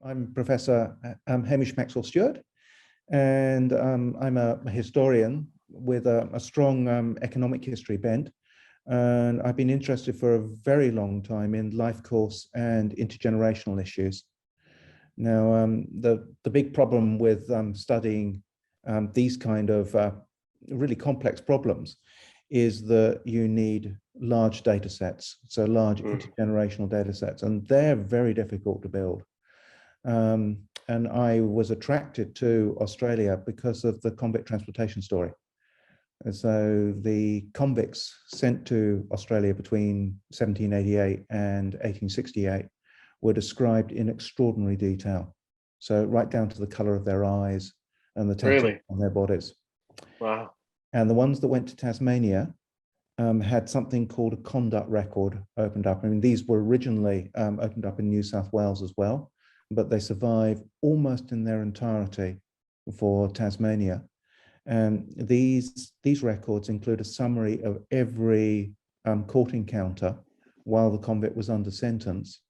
I'm Professor Hamish Maxwell-Stewart, and I'm a historian with a strong economic history bent. And I've been interested for a very long time in life course and intergenerational issues. Now, the big problem with studying these kind of really complex problems is that you need large data sets, so large intergenerational data sets, and they're very difficult to build. And I was attracted to Australia because of the convict transportation story. And so the convicts sent to Australia between 1788 and 1868 were described in extraordinary detail. So right down to the color of their eyes and the tattoos on their bodies. Wow. And the ones that went to Tasmania had something called a conduct record opened up. I mean, these were originally opened up in New South Wales as well, but they survive almost in their entirety for Tasmania. And these records include a summary of every court encounter while the convict was under sentence,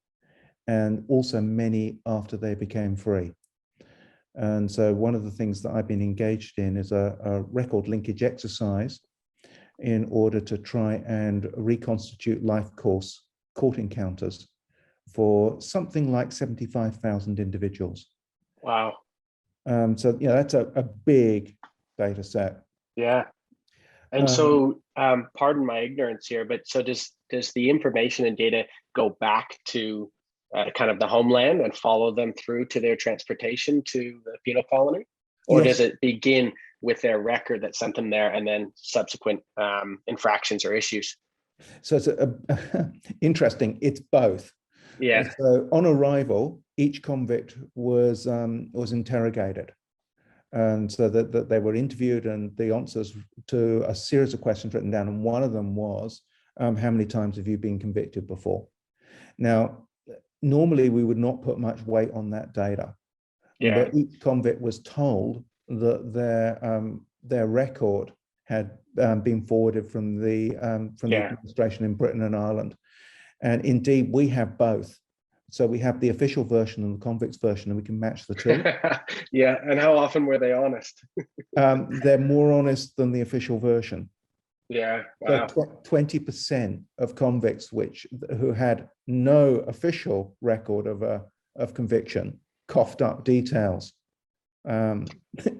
and also many after they became free. And so one of the things that I've been engaged in is a record linkage exercise in order to try and reconstitute life course court encounters for something like 75,000 individuals. Wow. So, that's a big data set. Yeah. And so, pardon my ignorance here, but so does the information and data go back to kind of the homeland and follow them through to their transportation to the penal colony? Or does it begin with their record that sent them there and then subsequent infractions or issues? So it's interesting. It's both. Yeah. So on arrival, each convict was interrogated, and so that they were interviewed, and the answers to a series of questions written down. And one of them was, "How many times have you been convicted before?" Now, normally we would not put much weight on that data, but each convict was told that their record had been forwarded from the administration in Britain and Ireland. And indeed, we have both. So we have the official version and the convict's version, and we can match the two. Yeah. And how often were they honest? They're more honest than the official version. Yeah. Wow. So 20% of convicts who had no official record of conviction coughed up details,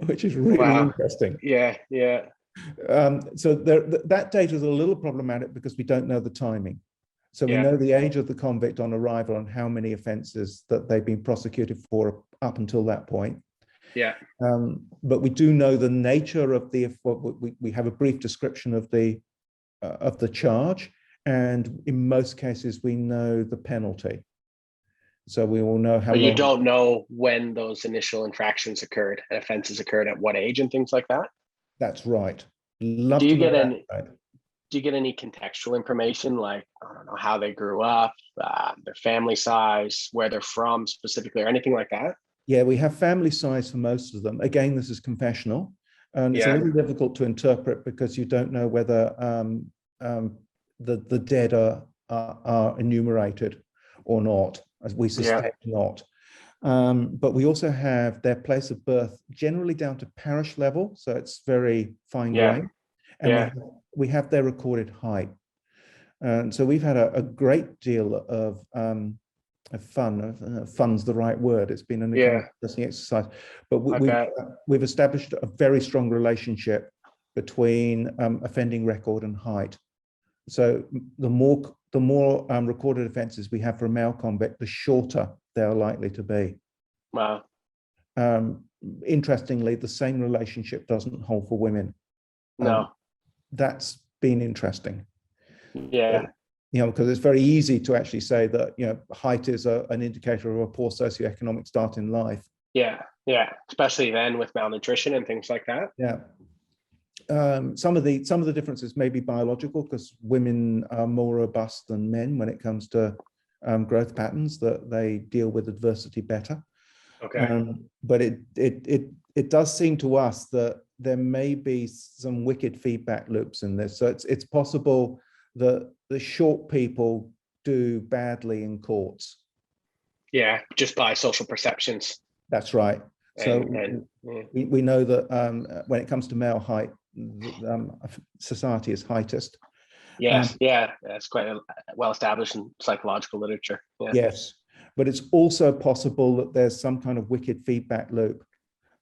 which is really interesting. Yeah. Yeah. So that data is a little problematic because we don't know the timing. So we know the age of the convict on arrival and how many offences that they've been prosecuted for up until that point. Yeah. But we do know the nature of we have a brief description of the charge, and in most cases we know the penalty. So we will know how long. You don't know when those initial infractions occurred and offences occurred at what age and things like that? That's right. Do you get any contextual information, like, I don't know, how they grew up, their family size, where they're from specifically, or anything like that? Yeah, we have family size for most of them. Again, this is confessional, and it's a little difficult to interpret because you don't know whether the dead are enumerated or not, as we suspect not. But we also have their place of birth generally down to parish level, so it's very fine-grained. And we have their recorded height. And so we've had a great deal of fun. Fun's the right word. It's been an interesting exercise. But we've established a very strong relationship between offending record and height. So the more recorded offences we have for a male convict, the shorter they are likely to be. Wow. Interestingly, the same relationship doesn't hold for women. No. That's been interesting. Yeah. Because it's very easy to actually say that, height is an indicator of a poor socioeconomic start in life. Yeah. Yeah. Especially then with malnutrition and things like that. Yeah. Some of the differences may be biological because women are more robust than men when it comes to growth patterns, that they deal with adversity better. Okay. But it does seem to us that there may be some wicked feedback loops in this. So it's possible that the short people do badly in courts. Yeah, just by social perceptions. That's right. So we know that when it comes to male height, society is heightist. Yes, yeah, that's quite well established in psychological literature. Yeah. Yes, but it's also possible that there's some kind of wicked feedback loop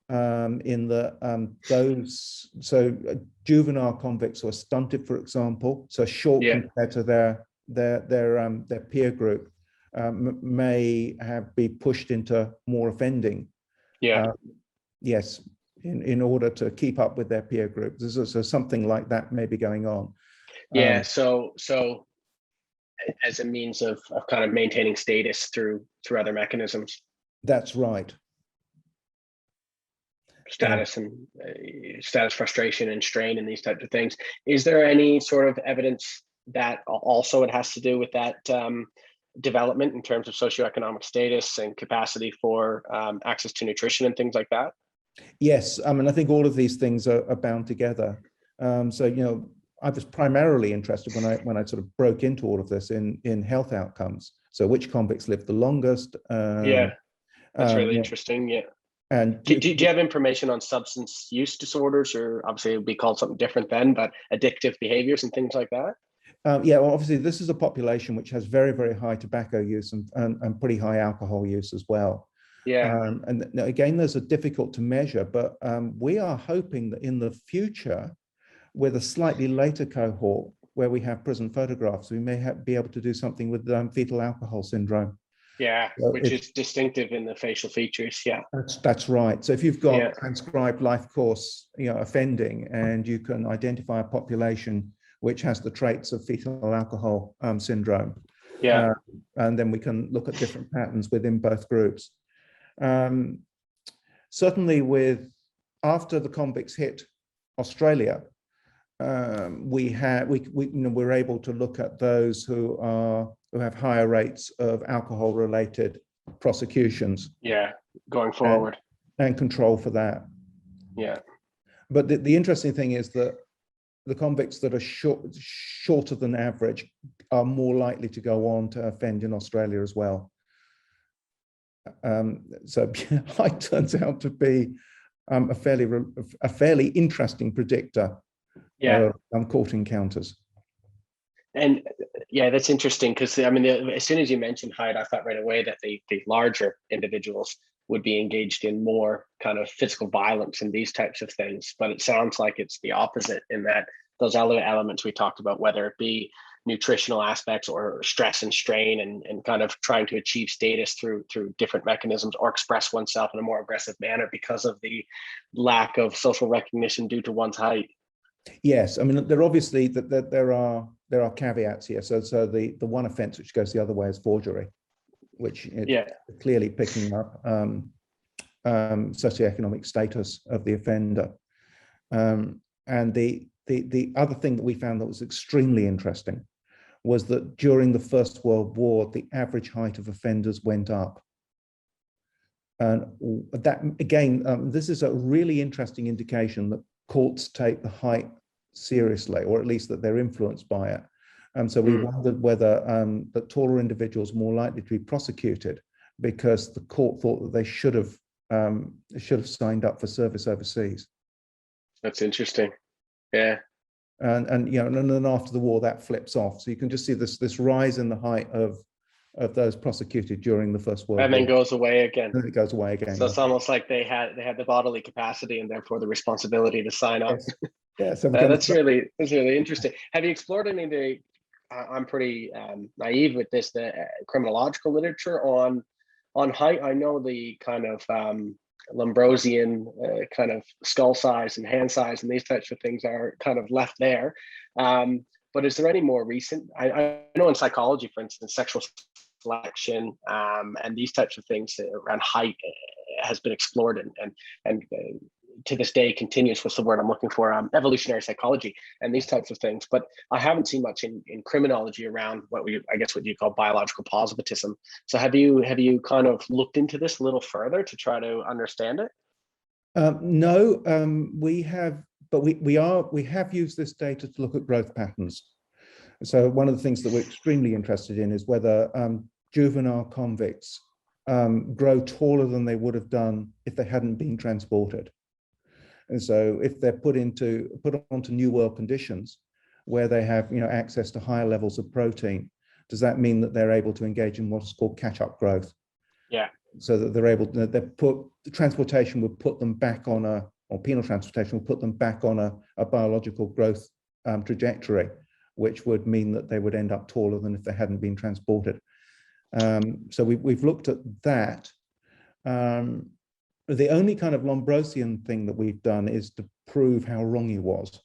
in the juvenile convicts who are stunted, for example, so short compared to their peer group, may be pushed into more offending. Yeah. Yes, in order to keep up with their peer group. So something like that may be going on. Yeah. So as a means of kind of maintaining status through other mechanisms. That's right. Status and status frustration and strain and these types of things. Is there any sort of evidence that also it has to do with that development in terms of socioeconomic status and capacity for access to nutrition and things like that? Yes, I mean, I think all of these things are bound together. So, you know, I was primarily interested when I sort of broke into all of this in health outcomes. So which convicts lived the longest? Yeah, that's really interesting. Yeah. And do you have information on substance use disorders, or obviously it would be called something different then, but addictive behaviors and things like that? Yeah, well, obviously this is a population which has very, very high tobacco use and pretty high alcohol use as well. Yeah. And again, those are difficult to measure, but we are hoping that in the future, with a slightly later cohort where we have prison photographs, we may be able to do something with fetal alcohol syndrome. Yeah, so which is distinctive in the facial features. Yeah, that's right. So if you've got transcribed life course, offending, and you can identify a population which has the traits of fetal alcohol syndrome, and then we can look at different patterns within both groups. Certainly, after the convicts hit Australia, we're able to look at those who have higher rates of alcohol-related prosecutions. Yeah, going forward. And control for that. Yeah. But the interesting thing is that the convicts that are shorter than average are more likely to go on to offend in Australia as well. So height turns out to be a fairly interesting predictor of court encounters. And yeah, that's interesting because I mean, as soon as you mentioned height, I thought right away that the larger individuals would be engaged in more kind of physical violence and these types of things. But it sounds like it's the opposite in that those other elements we talked about, whether it be nutritional aspects or stress and strain and kind of trying to achieve status through different mechanisms or express oneself in a more aggressive manner because of the lack of social recognition due to one's height. Yes, I mean, there obviously there are caveats here. So the one offence which goes the other way is forgery, which is clearly picking up socioeconomic status of the offender. And the other thing that we found that was extremely interesting was that during the First World War, the average height of offenders went up. And that, again, this is a really interesting indication that courts take the height seriously, or at least that they're influenced by it. So we wondered whether that taller individuals more likely to be prosecuted because the court thought that they should have signed up for service overseas. That's interesting. Yeah. And then after the war that flips off. So you can just see this rise in the height of those prosecuted during the First World War. And then goes away again. And it goes away again. So it's almost like they had the bodily capacity and therefore the responsibility to sign up. Yes. Yeah, so that's really interesting. Have you explored any of the? I'm pretty naive with this. The criminological literature on height. I know the kind of Lombrosian kind of skull size and hand size and these types of things are kind of left there. But is there any more recent? I know in psychology, for instance, sexual selection and these types of things around height has been explored and to this day continues. What's the word I'm looking for? Evolutionary psychology and these types of things. But I haven't seen much in criminology around what you call biological positivism. So have you kind of looked into this a little further to try to understand it? No, we have, but we have used this data to look at growth patterns. So one of the things that we're extremely interested in is whether juvenile convicts grow taller than they would have done if they hadn't been transported. And so if they're put onto new world conditions where they have access to higher levels of protein, does that mean that they're able to engage in what is called catch-up growth? Yeah. So that they're able to, the transportation would put them back on or penal transportation will put them back on a biological growth trajectory, which would mean that they would end up taller than if they hadn't been transported. So we've looked at that. The only kind of Lombrosian thing that we've done is to prove how wrong he was.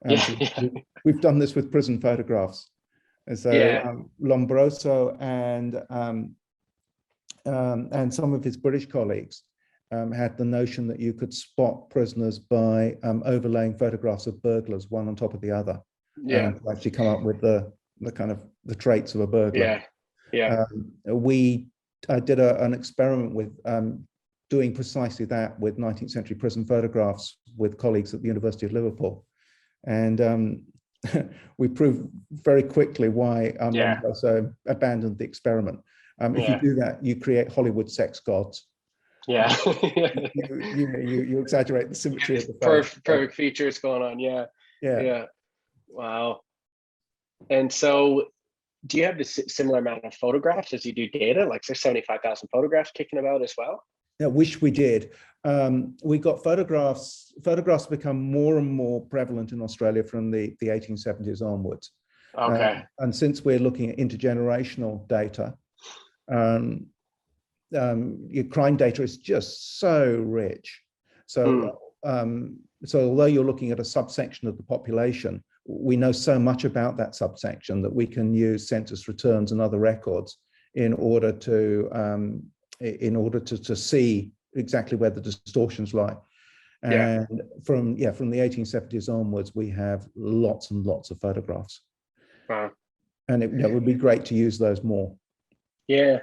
So we've done this with prison photographs. And so Lombroso and some of his British colleagues had the notion that you could spot prisoners by overlaying photographs of burglars one on top of the other, to actually come up with the kind of the traits of a burglar. We did an experiment with doing precisely that with 19th century prison photographs with colleagues at the University of Liverpool, and we proved very quickly why Lombroso abandoned the experiment. If you do that, you create Hollywood sex gods. Yeah. You exaggerate the symmetry of the face. Perfect features going on. Yeah. Wow. And so do you have the similar amount of photographs as you do data? Like there's 75,000 photographs kicking about as well? I wish we did. We got photographs become more and more prevalent in Australia from the 1870s onwards. Okay. And since we're looking at intergenerational data, your crime data is just so rich. So, so although you're looking at a subsection of the population, we know so much about that subsection that we can use census returns and other records in order to see exactly where the distortions lie. And from the 1870s onwards, we have lots and lots of photographs. Wow. And it would be great to use those more. Yeah.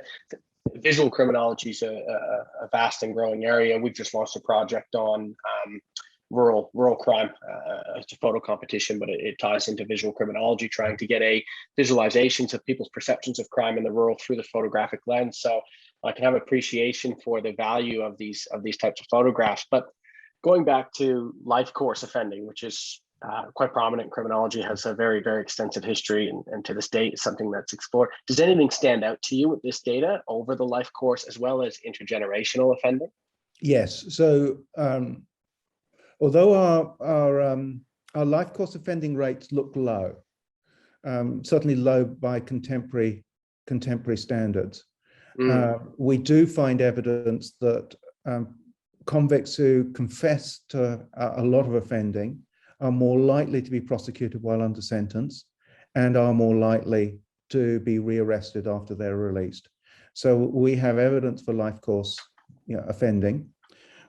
Visual criminology is a vast and growing area. We've just launched a project on rural crime. It's a photo competition, but it ties into visual criminology, trying to get a visualizations of people's perceptions of crime in the rural through the photographic lens. So I can have appreciation for the value of these types of photographs. But going back to life course offending, which is quite prominent in criminology, has a very, very extensive history, and to this date is something that's explored. Does anything stand out to you with this data over the life course as well as intergenerational offending? Yes. So although our life course offending rates look low, certainly low by contemporary standards, we do find evidence that convicts who confess to a lot of offending are more likely to be prosecuted while under sentence and are more likely to be rearrested after they're released. So we have evidence for life course offending,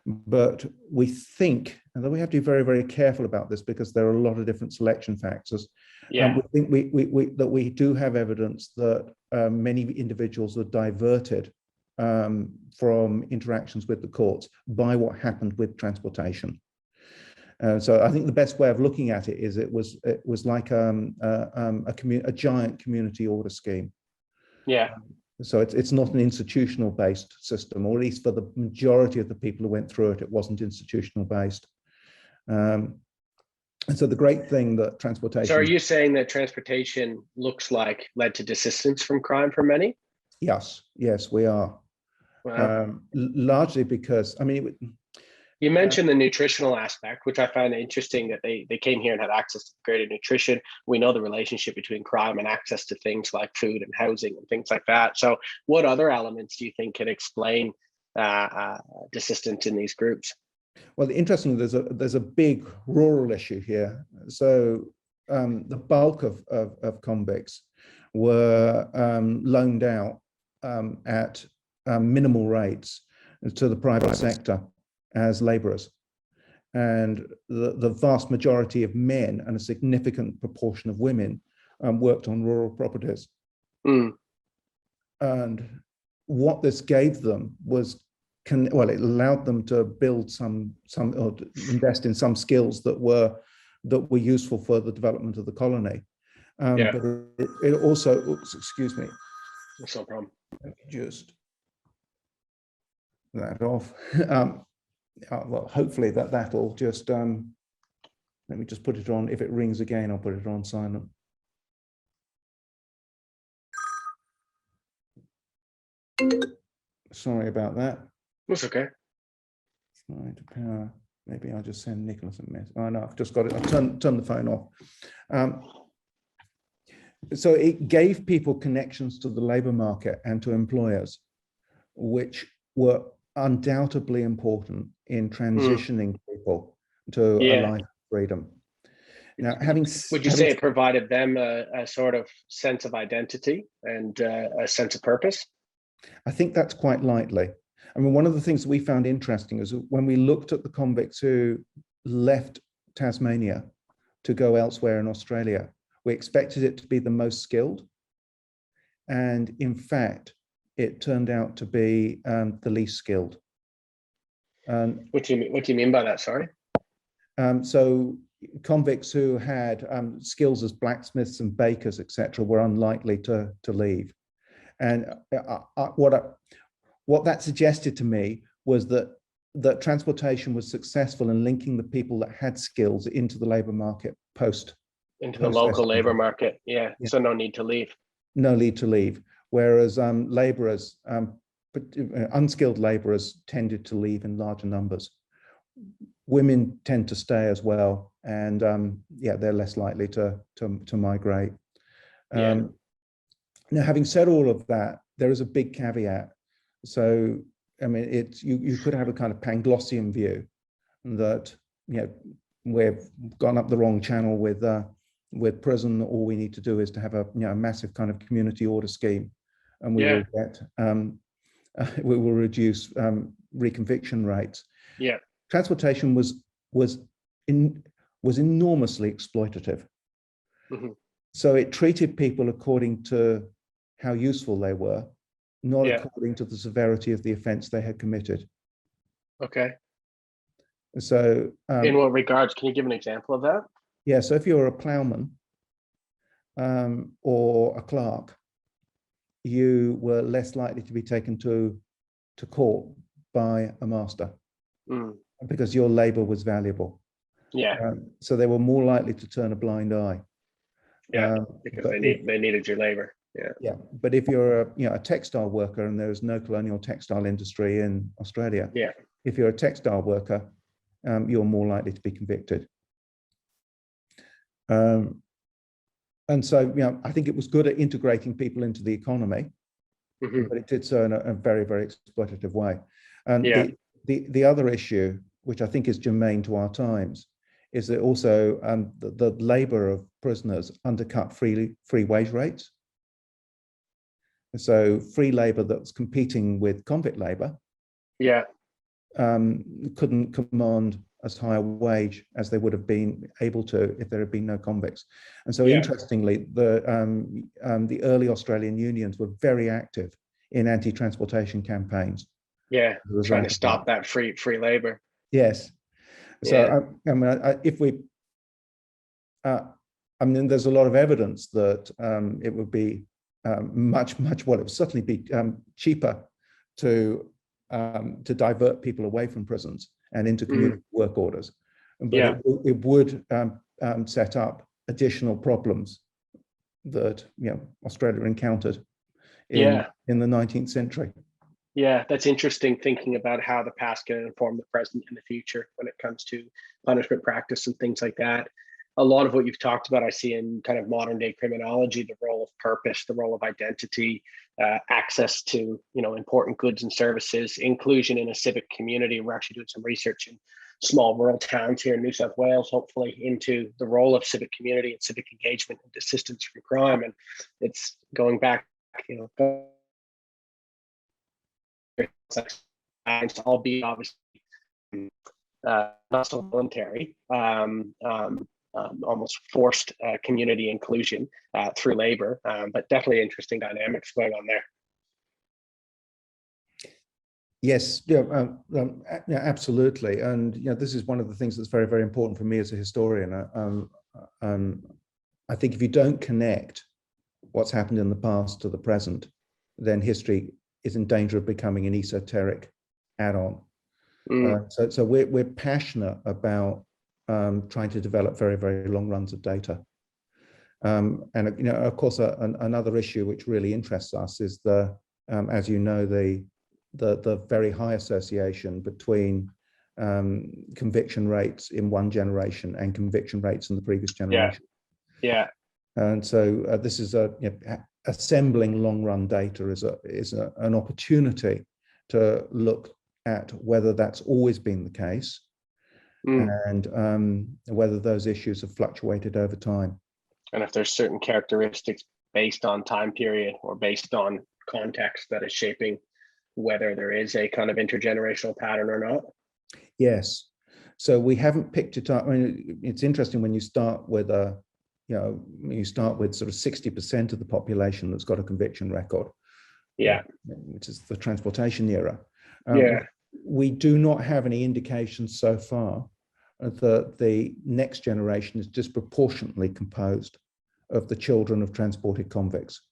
but we think, and we have to be very, very careful about this because there are a lot of different selection factors. We think that we do have evidence that many individuals are diverted from interactions with the courts by what happened with transportation. So I think the best way of looking at it is it was like a giant community order scheme. So it's not an institutional based system, or at least for the majority of the people who went through it, it wasn't institutional based. And so the great thing that transportation. So are you saying that transportation led to desistance from crime for many? Yes, we are. Wow. Largely because, you mentioned the nutritional aspect, which I find interesting, that they came here and had access to greater nutrition. We know the relationship between crime and access to things like food and housing and things like that. So what other elements do you think can explain desistance in these groups? Well, interestingly, there's a big rural issue here. So the bulk of convicts were loaned out at minimal rates to the private sector as laborers, and the vast majority of men and a significant proportion of women worked on rural properties. And what this gave them was, it allowed them to build or invest in some skills that were useful for the development of the colony. But it also, excuse me, that's no problem. that off. Well, hopefully that'll just, let me just put it on. If it rings again, I'll put it on silent. Sorry about that. That's okay. Trying to power. Maybe I'll just send Nicholas a message. Oh no, I've just got it. I've turned the phone off. So it gave people connections to the labor market and to employers, which were undoubtedly important in transitioning people to a life of freedom. Now, would you say it provided them a sort of sense of identity and a sense of purpose? I think that's quite likely. I mean, one of the things that we found interesting is when we looked at the convicts who left Tasmania to go elsewhere in Australia, we expected it to be the most skilled. And in fact, it turned out to be the least skilled. What do you mean by that? Sorry. So convicts who had skills as blacksmiths and bakers, etc., were unlikely to leave. And what that suggested to me was that transportation was successful in linking the people that had skills into the labor market into the local labor market. Yeah. So no need to leave. No need to leave. Whereas laborers, unskilled laborers tended to leave in larger numbers. Women tend to stay as well, and they're less likely to migrate. Now, having said all of that, there is a big caveat. So, I mean, you could have a kind of Panglossian view that we've gone up the wrong channel with prison. All we need to do is to have a massive kind of community order scheme, and we will get we will reduce reconviction rates. Yeah. Transportation was enormously exploitative. Mm-hmm. So it treated people according to how useful they were, not according to the severity of the offence they had committed. Okay. So in what regards? Can you give an example of that? Yeah. So if you're a ploughman or a clerk, you were less likely to be taken to court by a master. Because your labor was valuable. Yeah. So they were more likely to turn a blind eye. Yeah, because they needed your labor. Yeah. Yeah. But if you're a textile worker, and there's no colonial textile industry in Australia. Yeah. If you're a textile worker, you're more likely to be convicted. And so, I think it was good at integrating people into the economy, but it did so in a very, very exploitative way. And the other issue, which I think is germane to our times, is that also the labor of prisoners undercut free wage rates. So free labor that's competing with convict labor couldn't command as high a wage as they would have been able to if there had been no convicts. And so interestingly, the early Australian unions were very active in anti-transportation campaigns. Yeah, trying to stop that free labor. Yes. So I mean, if we, I mean, there's a lot of evidence that it would be much, it would certainly be cheaper to divert people away from prisons and into community work orders, but it would set up additional problems that Australia encountered in the 19th century. Yeah, that's interesting, thinking about how the past can inform the present and the future when it comes to punishment practice and things like that. A lot of what you've talked about, I see in kind of modern day criminology, the role of purpose, the role of identity, access to important goods and services, inclusion in a civic community. We're actually doing some research in small rural towns here in New South Wales, hopefully, into the role of civic community and civic engagement and assistance from crime. And it's going back, albeit obviously not so voluntary, almost forced community inclusion through labor, but definitely interesting dynamics going on there. Yes, absolutely, and this is one of the things that's very, very important for me as a historian. I think if you don't connect what's happened in the past to the present, then history is in danger of becoming an esoteric add-on. Mm. So we're passionate about trying to develop very, very long runs of data. And of course, another issue which really interests us is as you know, the very high association between conviction rates in one generation and conviction rates in the previous generation. Yeah. And so this is assembling long-run data is an opportunity to look at whether that's always been the case, and whether those issues have fluctuated over time. And if there's certain characteristics based on time period or based on context that is shaping whether there is a kind of intergenerational pattern or not. Yes. So we haven't picked it up. I mean, it's interesting when you start with sort of 60% of the population that's got a conviction record. Yeah. Which is the transportation era. Yeah. We do not have any indications so far that the next generation is disproportionately composed of the children of transported convicts.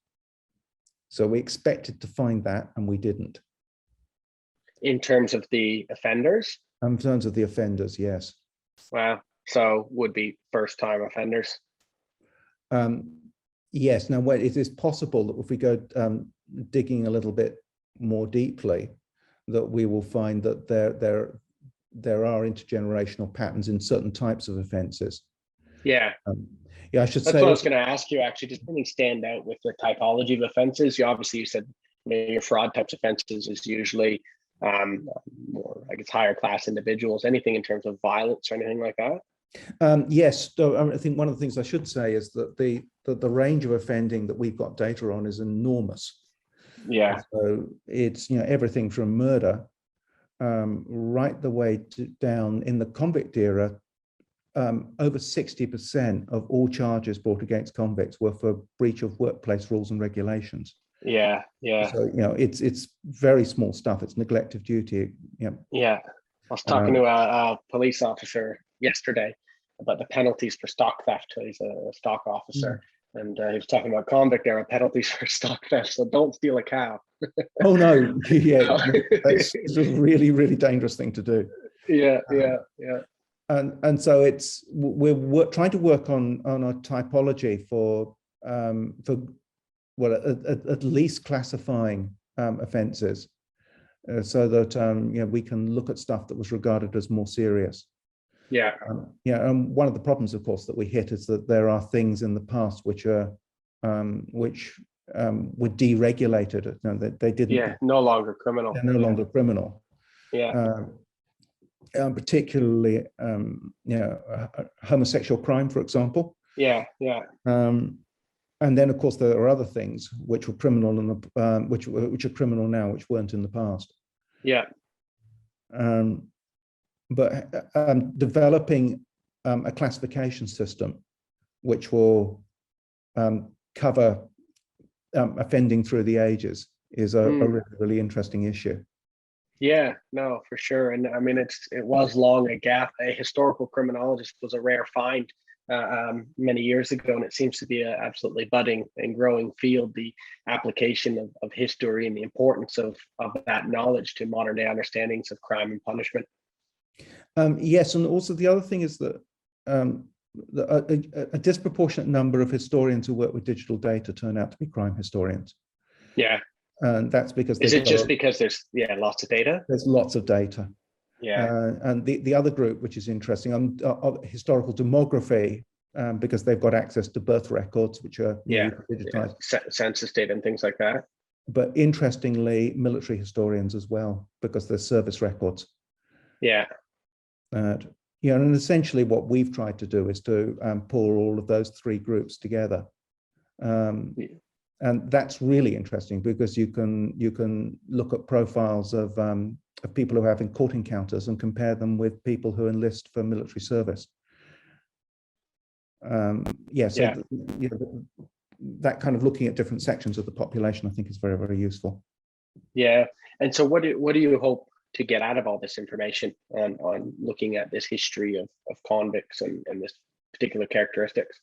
So we expected to find that, and we didn't. In terms of the offenders? In terms of the offenders, yes. Wow. So would be first-time offenders? Yes. Now, it is possible that if we go digging a little bit more deeply, that we will find that there are intergenerational patterns in certain types of offences. Yeah. Yeah, I should say. That's what I was going to ask you, actually. Does anything stand out with the typology of offences? You said your fraud types of offences is usually more, I guess, higher class individuals. Anything in terms of violence or anything like that? Yes. So I think one of the things I should say is that the range of offending that we've got data on is enormous. Yeah. So it's everything from murder right the way down in the convict era. Over 60% of all charges brought against convicts were for breach of workplace rules and regulations. Yeah. So it's very small stuff. It's neglect of duty. Yeah. I was talking to a police officer yesterday about the penalties for stock theft. He's a stock officer, and he was talking about convict era penalties for stock theft. So don't steal a cow. Oh no! Yeah, it's a really, really dangerous thing to do. Yeah. And so we're trying to work on a typology for at least classifying offences, so that we can look at stuff that was regarded as more serious. Yeah. And one of the problems, of course, that we hit is that there are things in the past which were deregulated. They didn't. Yeah. No longer criminal. They're no longer criminal. Yeah. Particularly, homosexual crime, for example. Yeah. And then, of course, there are other things which were criminal which are criminal now, which weren't in the past. Yeah. But developing a classification system which will cover offending through the ages is a really, really interesting issue. Yeah, no, for sure. And I mean, it was long a gap. A historical criminologist was a rare find many years ago, and it seems to be an absolutely budding and growing field. The application of history and the importance of that knowledge to modern day understandings of crime and punishment. Yes, and also the other thing is that a disproportionate number of historians who work with digital data turn out to be crime historians. Yeah. And that's because is it just because there's lots of data? There's lots of data. Yeah. And the other group, which is interesting, historical demography, because they've got access to birth records, which are digitized. Census data and things like that. But interestingly, military historians as well, because there's service records. Yeah. And essentially what we've tried to do is to pull all of those three groups together. And that's really interesting because you can look at profiles of people who have court encounters and compare them with people who enlist for military service. That kind of looking at different sections of the population, I think, is very, very useful. Yeah. And so what do you hope to get out of all this information on looking at this history of convicts and this particular characteristics?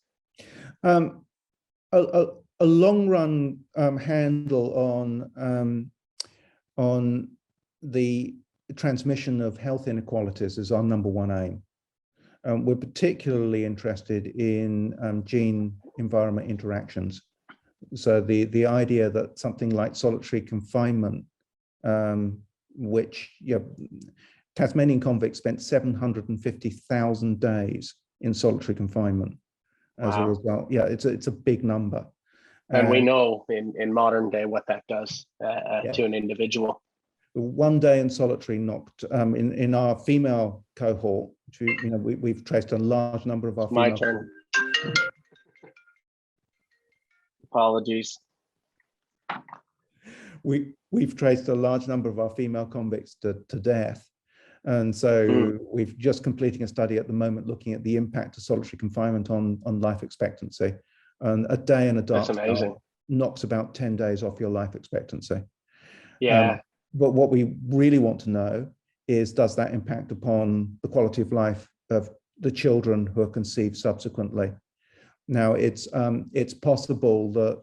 A long run handle on the transmission of health inequalities is our number one aim. We're particularly interested in gene-environment interactions. So the idea that something like solitary confinement, which Tasmanian convicts spent 750,000 days in solitary confinement as a result. Yeah, it's a big number. And we know in modern day what that does to an individual. 1 day in solitary knocked in our female cohort, which we've traced a large number of our My turn. Apologies. We've traced a large number of our female convicts to death. And so we've just completing a study at the moment looking at the impact of solitary confinement on life expectancy. And a day in a dark cell knocks about 10 days off your life expectancy. Yeah. But what we really want to know is, does that impact upon the quality of life of the children who are conceived subsequently? Now, it's possible that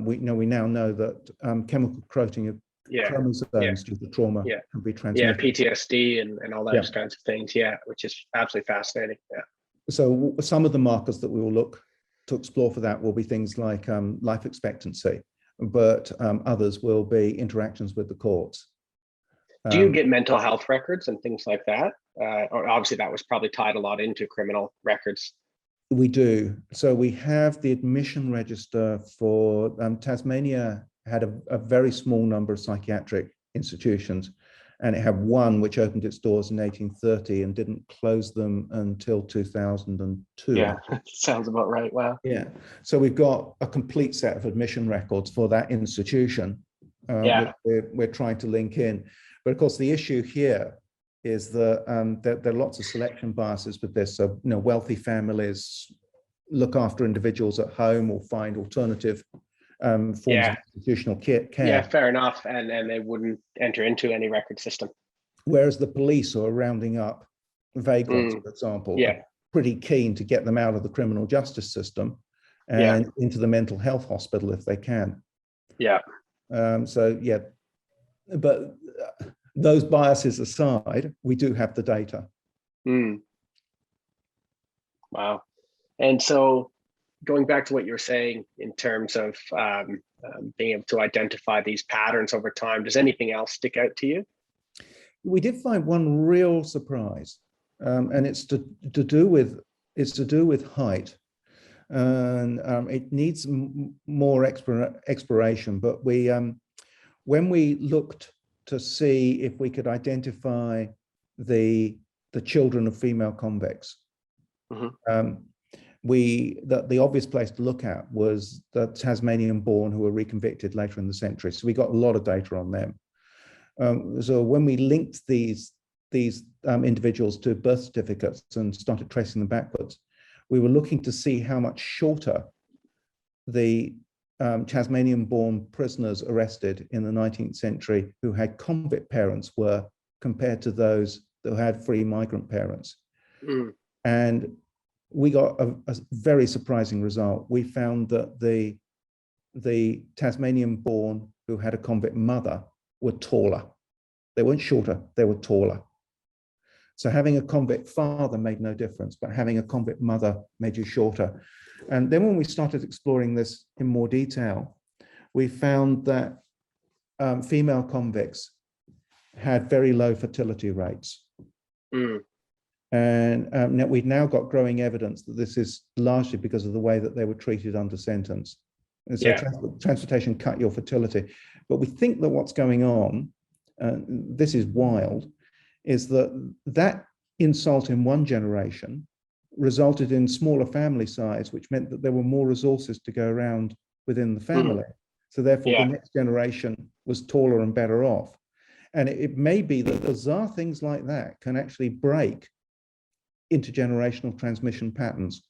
we now know that chemical coating of chromosomes due to trauma can be transmitted. Yeah, PTSD and all those kinds of things. Yeah, which is absolutely fascinating. Yeah. So some of the markers that we will look to explore for that will be things like life expectancy, but others will be interactions with the courts. Do you get mental health records and things like that? Or obviously that was probably tied a lot into criminal records. We do. So we have the admission register for Tasmania had a very small number of psychiatric institutions, and it had one which opened its doors in 1830 and didn't close them until 2002. Yeah, sounds about right. Wow. Yeah. So we've got a complete set of admission records for that institution. We're trying to link in. But of course, the issue here is that there are lots of selection biases with this. So, wealthy families look after individuals at home or find alternative forms of institutional care. Yeah, fair enough. And they wouldn't enter into any record system. Whereas the police are rounding up vagrants, for example, are pretty keen to get them out of the criminal justice system and into the mental health hospital if they can. Yeah. But those biases aside, we do have the data. Wow. And so going back to what you were saying in terms of being able to identify these patterns over time, does anything else stick out to you? We did find one real surprise, and it's to do with height, and it needs more exploration. But when we looked to see if we could identify the children of female convicts, the obvious place to look at was the Tasmanian born who were reconvicted later in the century. So we got a lot of data on them. So when we linked these individuals to birth certificates and started tracing them backwards, we were looking to see how much shorter the Tasmanian-born prisoners arrested in the 19th century who had convict parents were compared to those that had free migrant parents. And we got a very surprising result. We found that the Tasmanian-born who had a convict mother were taller. They weren't shorter, they were taller. So having a convict father made no difference, but having a convict mother made you shorter. And then when we started exploring this in more detail, we found that female convicts had very low fertility rates. And we've now got growing evidence that this is largely because of the way that they were treated under sentence. And so transportation cut your fertility. But we think that what's going on, this is wild, is that insult in one generation resulted in smaller family size, which meant that there were more resources to go around within the family. So therefore, the next generation was taller and better off. And it may be that bizarre things like that can actually break intergenerational transmission patterns.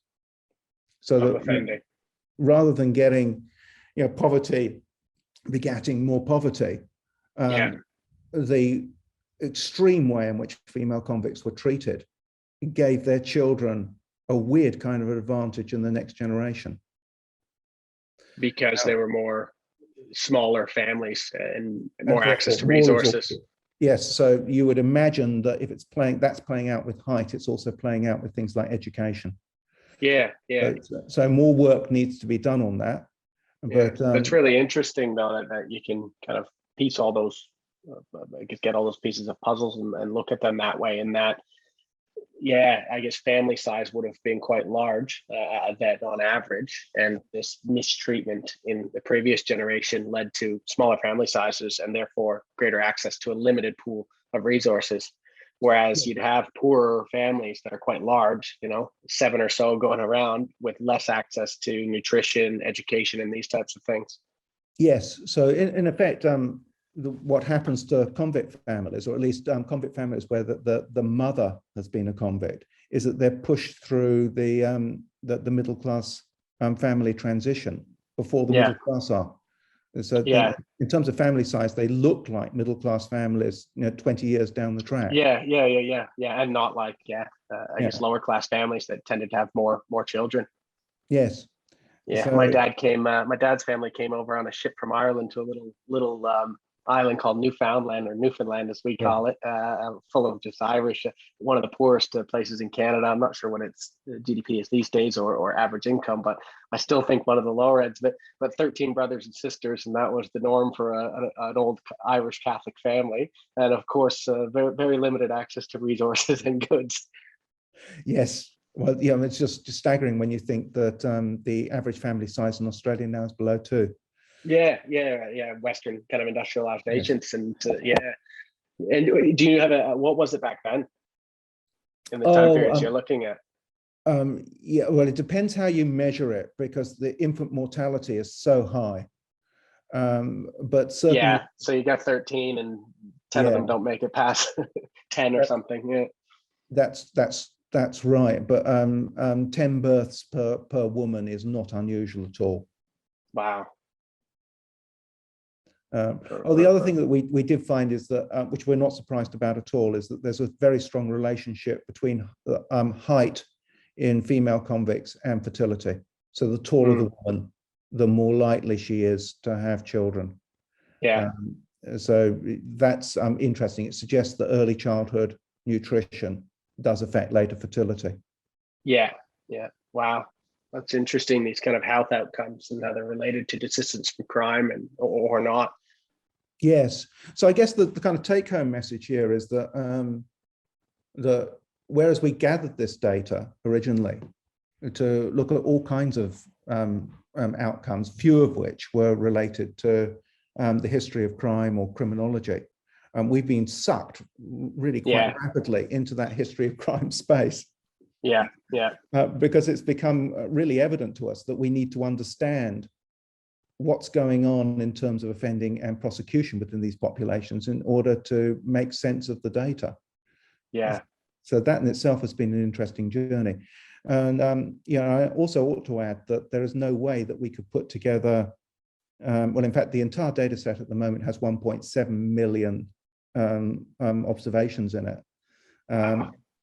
So that rather than getting, poverty begatting more poverty, the extreme way in which female convicts were treated gave their children a weird kind of advantage in the next generation. Because they were more smaller families and more access to resources. Yes, so you would imagine that if that's playing out with height, it's also playing out with things like education. Yeah, yeah. So more work needs to be done on that. But That's really interesting, though, that you can kind of piece all those, I guess, get all those pieces of puzzles and look at them that way. And that, yeah, I guess family size would have been quite large that on average, and this mistreatment in the previous generation led to smaller family sizes and therefore greater access to a limited pool of resources. Whereas you'd have poorer families that are quite large, 7 or so going around with less access to nutrition, education, and these types of things. yes, so in effect, what happens to convict families, or at least convict families where the mother has been a convict, is that they're pushed through the middle class family transition before the middle class are. So in terms of family size, they look like middle class families, 20 years down the track. Yeah, and not like I guess lower class families that tended to have more children. Yes. Yeah, so, my dad's family came over on a ship from Ireland to a little island called Newfoundland, or Newfoundland as we call it, full of just Irish, one of the poorest places in Canada. I'm not sure what its GDP is these days, or average income, but I still think one of the lower ends. But 13 brothers and sisters, and that was the norm for an old Irish Catholic family, and of course, very very limited access to resources and goods. Yes. Well, it's just staggering when you think that the average family size in Australia now is below 2. Yeah. Western kind of industrialized nations, and And do you have what was it back then in the time periods you're looking at? Yeah, well, it depends how you measure it, because the infant mortality is so high. But certainly, so you got 13 and 10 of them don't make it past 10 or something. Yeah, that's right. But 10 births per woman is not unusual at all. Wow. The other thing that we did find is that, which we're not surprised about at all, is that there's a very strong relationship between height in female convicts and fertility. So the taller the woman, the more likely she is to have children. Yeah. So that's interesting. It suggests that early childhood nutrition does affect later fertility. Yeah. Wow. That's interesting, these kind of health outcomes and how they're related to desistance from crime or not. Yes. So I guess the kind of take-home message here is that whereas we gathered this data originally to look at all kinds of outcomes, few of which were related to the history of crime or criminology, we've been sucked really quite rapidly into that history of crime space. Yeah. Because it's become really evident to us that we need to understand what's going on in terms of offending and prosecution within these populations in order to make sense of the data. Yeah. So that in itself has been an interesting journey. And I also ought to add that there is no way that we could put together, well, in fact, the entire data set at the moment has 1.7 million observations in it.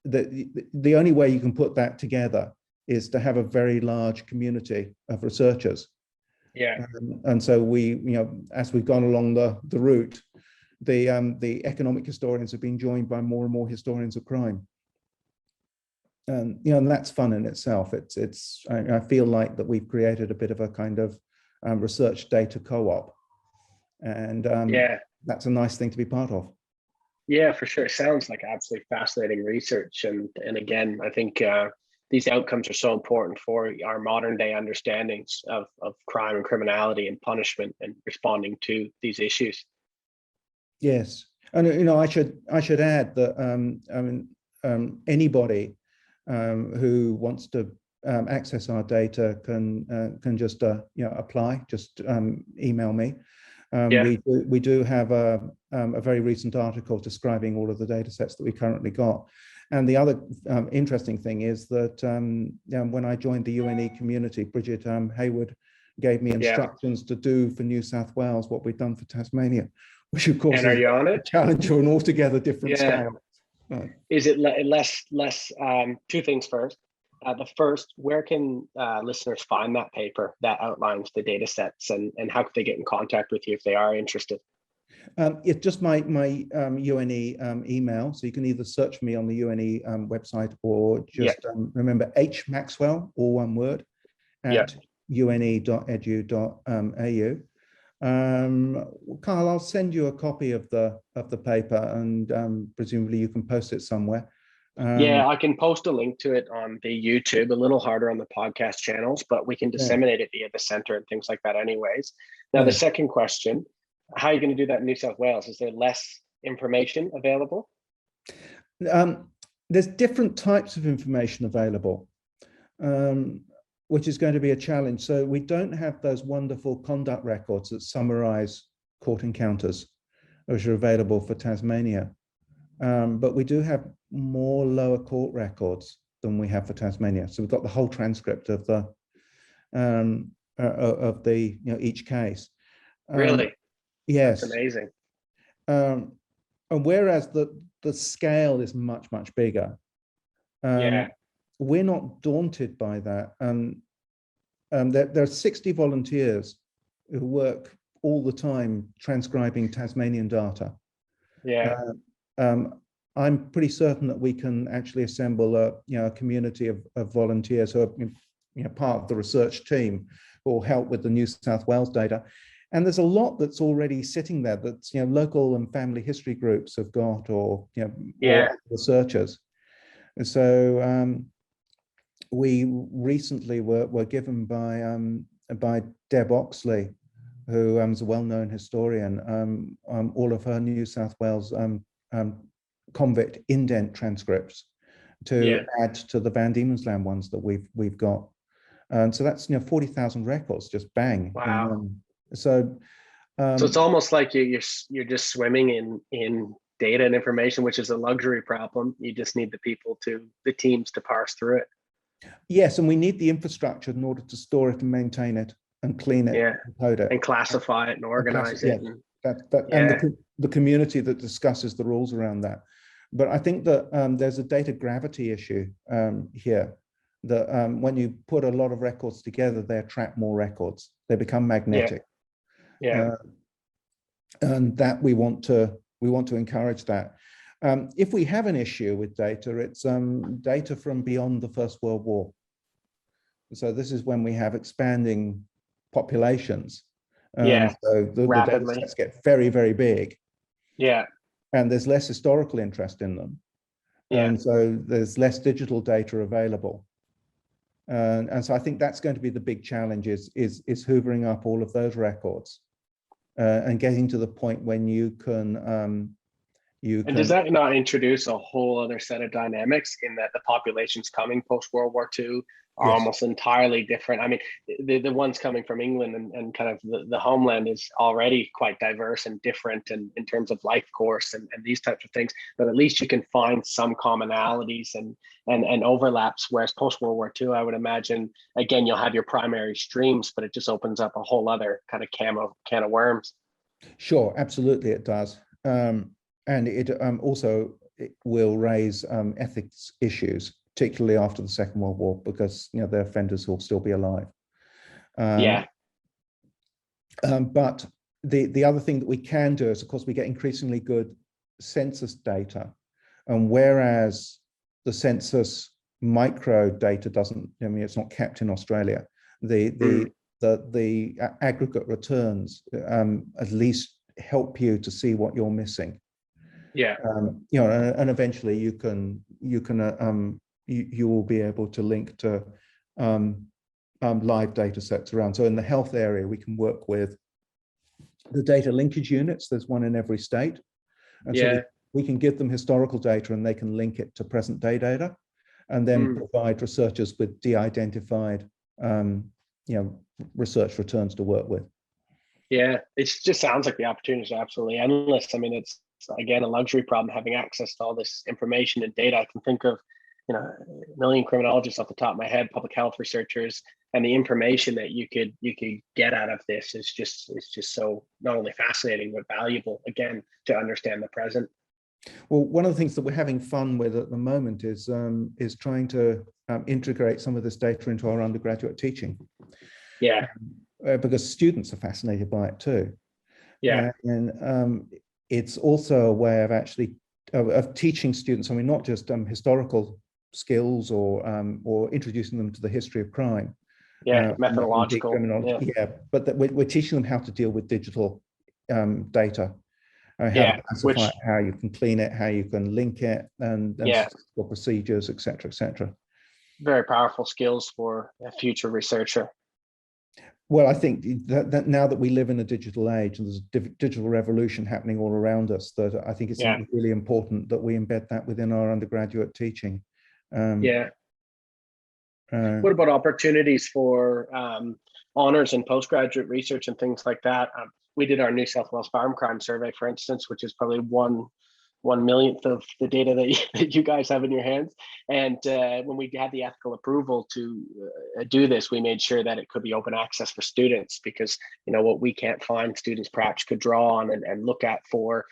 The only way you can put that together is to have a very large community of researchers. Yeah. And so we, as we've gone along the route, the economic historians have been joined by more and more historians of crime. And and that's fun in itself. I feel like that we've created a bit of a kind of research data co-op, and that's a nice thing to be part of. Yeah, for sure. It sounds like absolutely fascinating research. And again, I think these outcomes are so important for our modern day understandings of crime and criminality and punishment and responding to these issues. Yes. And, I should add that anybody who wants to access our data can just apply, just email me. We do have a very recent article describing all of the data sets that we currently got. And the other interesting thing is that when I joined the UNE community, Bridget Hayward gave me instructions to do for New South Wales what we've done for Tasmania, which of course is a challenge on an altogether different scale. Is it less? Two things first. The first, where can listeners find that paper that outlines the data sets, and how could they get in contact with you if they are interested? It's just my UNE email. So you can either search for me on the UNE website or just remember H Maxwell, all one word, at une.edu.au. Carl, I'll send you a copy of the paper, and presumably you can post it somewhere. Yeah, I can post a link to it on the YouTube, a little harder on the podcast channels, but we can disseminate it via the center and things like that anyways. Now, the second question, how are you going to do that in New South Wales? Is there less information available? There's different types of information available, which is going to be a challenge. So we don't have those wonderful conduct records that summarize court encounters, which are available for Tasmania. But we do have more lower court records than we have for Tasmania. So we've got the whole transcript of the each case. Really? Yes. That's amazing. And whereas the scale is much, much bigger, we're not daunted by that. There are 60 volunteers who work all the time transcribing Tasmanian data. I'm pretty certain that we can actually assemble a community of volunteers who are part of the research team who will help with the New South Wales data. And there's a lot that's already sitting there that's local and family history groups have got, or or researchers. And so we recently were given by Deb Oxley, who is a well-known historian, all of her New South Wales convict indent transcripts to add to the Van Diemen's Land ones that we've got, and so that's 40,000 records, just bang. Wow. So it's almost like you're just swimming in data and information, which is a luxury problem. You just need the teams to parse through it. Yes, and we need the infrastructure in order to store it and maintain it and clean it, and code it, and classify it and organize it. And the community that discusses the rules around that. But I think that there's a data gravity issue here, that when you put a lot of records together, they attract more records. They become magnetic. And that we want to encourage that. If we have an issue with data, it's data from beyond the First World War. So this is when we have expanding populations. So the data sets get very, very big. And there's less historical interest in them. And so there's less digital data available. And so I think that's going to be the big challenge, is hoovering up all of those records and getting to the point when you can. And does that not introduce a whole other set of dynamics, in that the populations coming post World War II are almost entirely different? I mean, the ones coming from England and kind of the homeland is already quite diverse and different in terms of life course and these types of things, but at least you can find some commonalities and overlaps, whereas post World War II, I would imagine, again, you'll have your primary streams, but it just opens up a whole other kind of can of worms. Sure, absolutely it does. And it also will raise ethics issues, particularly after the Second World War, because the offenders will still be alive. But the other thing that we can do is, of course, we get increasingly good census data, and whereas the census micro data doesn't, it's not kept in Australia, the aggregate returns at least help you to see what you're missing. And eventually you will be able to link to live data sets around. So in the health area, we can work with the data linkage units. There's one in every state, and so we can give them historical data, and they can link it to present day data, and then provide researchers with de-identified research returns to work with. It just sounds like the opportunity is absolutely endless. I mean, it's, again, a luxury problem, having access to all this information and data. I can think of a million criminologists off the top of my head, public health researchers, and the information that you could get out of this is just so not only fascinating but valuable, again, to understand the present. Well, one of the things that we're having fun with at the moment is trying to integrate some of this data into our undergraduate teaching. Because students are fascinated by it too. Yeah. And it's also a way of actually of teaching students, I mean, not just historical skills or introducing them to the history of crime. Yeah. Modern deep Methodological. criminology, Yeah. yeah, but that we're teaching them how to deal with digital data, how to Yeah. classify it, Which, how you can clean it, how you can link it, and yeah, statistical procedures, etc., etc. very powerful skills for a future researcher. Well, I think that now that we live in a digital age and there's a digital revolution happening all around us, that I think it's Yeah. really important that we embed that within our undergraduate teaching. Yeah. Uh, What about opportunities for honors and postgraduate research and things like that? We did our New South Wales farm crime survey, for instance, which is probably one millionth of the data that you guys have in your hands. And when we had the ethical approval to do this, we made sure that it could be open access for students, because what we can't find, students perhaps could draw on and look at for.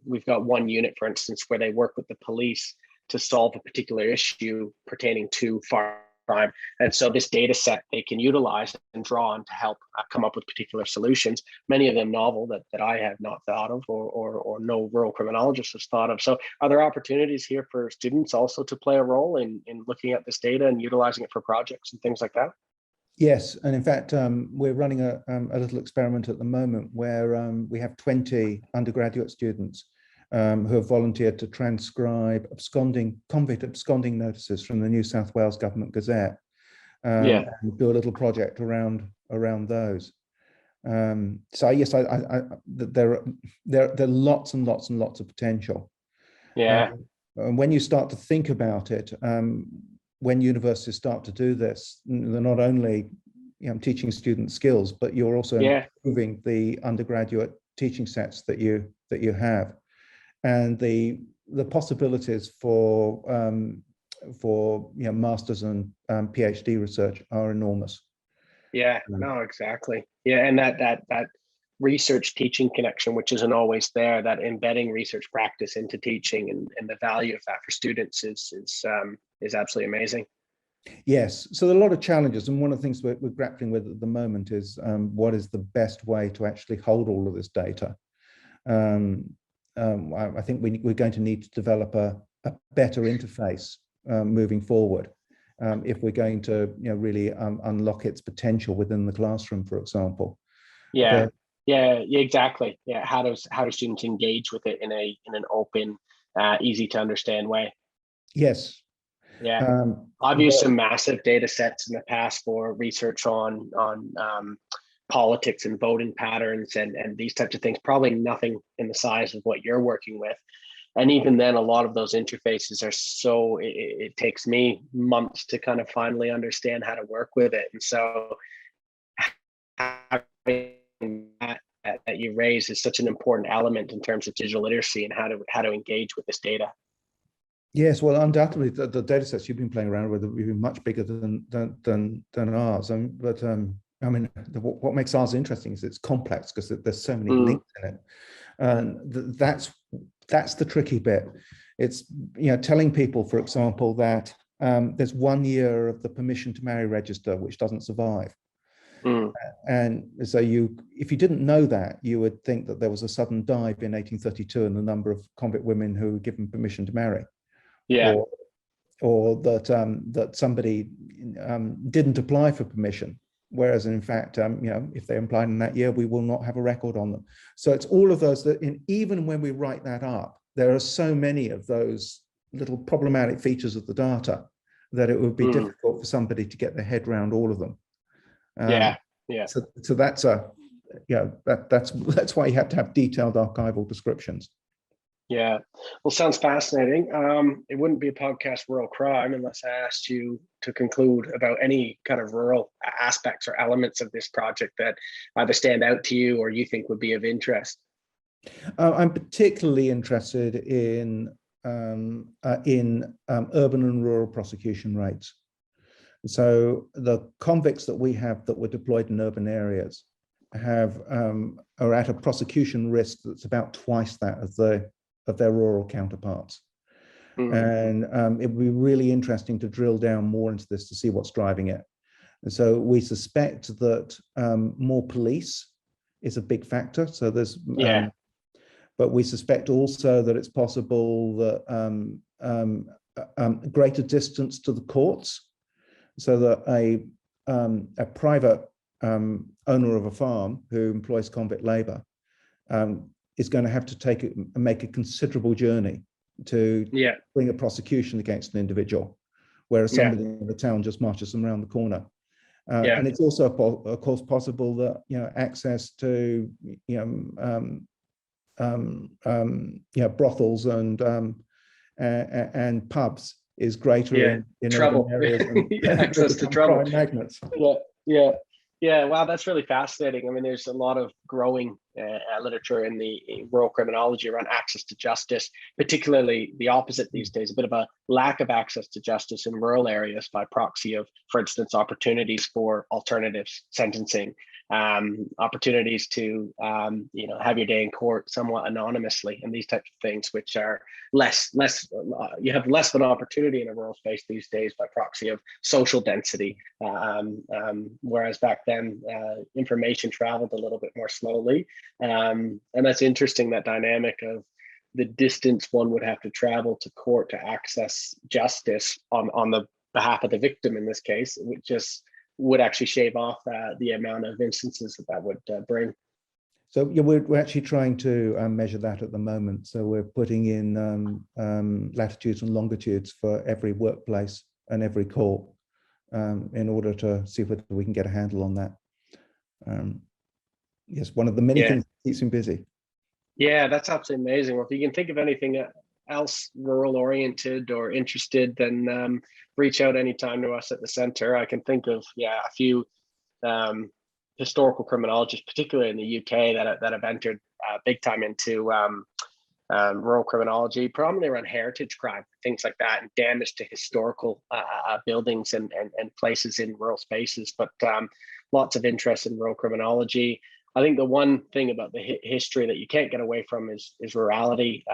We've got one unit, for instance, where they work with the police to solve a particular issue pertaining to farm crime. And so this data set they can utilize and draw on to help come up with particular solutions, many of them novel that I have not thought of or no rural criminologist has thought of. So are there opportunities here for students also to play a role in looking at this data and utilizing it for projects and things like that? Yes, and in fact, we're running a little experiment at the moment where we have 20 undergraduate students who have volunteered to transcribe convict absconding notices from the New South Wales Government Gazette, and do a little project around those. So yes, there are lots and lots and lots of potential. Yeah. And when you start to think about it, when universities start to do this, they're not only teaching students skills, but you're also improving the undergraduate teaching sets that you have. And the possibilities for masters and PhD research are enormous. Yeah, no, exactly. Yeah, and that research teaching connection, which isn't always there, that embedding research practice into teaching and the value of that for students is absolutely amazing. Yes, so there are a lot of challenges, and one of the things we're grappling with at the moment is what is the best way to actually hold all of this data. I think we're going to need to develop a better interface moving forward if we're going to really unlock its potential within the classroom, for example. Yeah, exactly. Yeah, how do students engage with it in an open, easy to understand way? Yes. Yeah, I've used some massive data sets in the past for research on politics and voting patterns and these types of things. Probably nothing in the size of what you're working with. And even then, a lot of those interfaces are so, it takes me months to kind of finally understand how to work with it. And so having that you raise is such an important element in terms of digital literacy and how to engage with this data. Yes, well, undoubtedly, the data sets you've been playing around with have been much bigger than ours. But I mean, what makes ours interesting is it's complex because there's so many links in it, and that's the tricky bit. It's telling people, for example, that there's 1 year of the permission to marry register which doesn't survive. And so if you didn't know that, you would think that there was a sudden dive in 1832 in the number of convict women who were given permission to marry. Yeah. Or that somebody didn't apply for permission, whereas in fact, if they applied in that year, we will not have a record on them. So it's all of those that, even when we write that up, there are so many of those little problematic features of the data that it would be difficult for somebody to get their head around all of them. So that's that's why you have to have detailed archival descriptions. Yeah, well, sounds fascinating. It wouldn't be a podcast Rural Crime unless I asked you to conclude about any kind of rural aspects or elements of this project that either stand out to you or you think would be of interest. I'm particularly interested in urban and rural prosecution rates. So the convicts that we have that were deployed in urban areas are at a prosecution risk that's about twice that of their rural counterparts. And it would be really interesting to drill down more into this to see what's driving it. And so we suspect that more police is a big factor. So there's, Yeah. but we suspect also that it's possible that greater distance to the courts, so that a private owner of a farm who employs convict labor is going to have to make a considerable journey to bring a prosecution against an individual, whereas somebody in the town just marches them around the corner. And it's also, of course, possible that access to brothels and pubs is greater in urban areas and access to trouble. Magnets. Yeah. Wow, that's really fascinating. I mean, there's a lot of growing literature in the rural criminology around access to justice, particularly the opposite these days, a bit of a lack of access to justice in rural areas by proxy of, for instance, opportunities for alternative sentencing, opportunities to have your day in court somewhat anonymously, and these types of things, which are less you have less of an opportunity in a rural space these days by proxy of social density, whereas back then information traveled a little bit more slowly, and that's interesting, that dynamic of the distance one would have to travel to court to access justice on the behalf of the victim in this case, which just would actually shave off the amount of instances that would bring. So we're actually trying to measure that at the moment. So we're putting in latitudes and longitudes for every workplace and every court in order to see whether we can get a handle on that. Yes, one of the many things that keeps him busy. Yeah, that's absolutely amazing. Well, if you can think of anything else rural oriented or interested, then reach out anytime to us at the center. I can think of a few historical criminologists, particularly in the UK, that have entered big time into rural criminology, predominantly around heritage crime, things like that, and damage to historical buildings and places in rural spaces. But lots of interest in rural criminology. I think the one thing about the history that you can't get away from is rurality,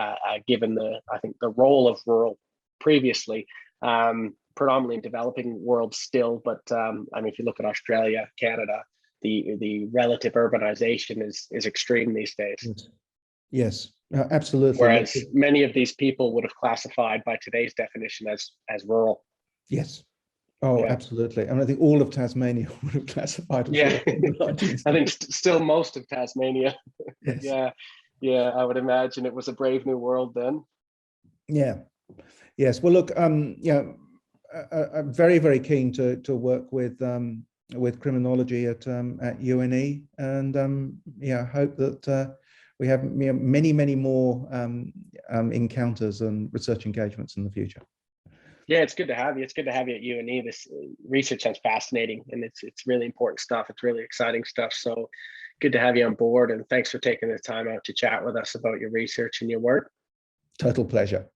given the role of rural previously, predominantly in developing world still. But if you look at Australia, Canada, the relative urbanization is extreme these days. Yes, absolutely. Whereas many of these people would have classified by today's definition as rural. Yes. Oh, absolutely. And I think all of Tasmania would have classified as rural. I think still most of Tasmania. Yes. Yeah, I would imagine it was a brave new world then. Yeah. Yes. Well, look, I'm very, very keen to work with criminology at UNE, and hope that we have many, many more encounters and research engagements in the future. Yeah, it's good to have you. It's good to have you at UNE. This research sounds fascinating, and it's really important stuff. It's really exciting stuff. So good to have you on board, and thanks for taking the time out to chat with us about your research and your work. Total pleasure.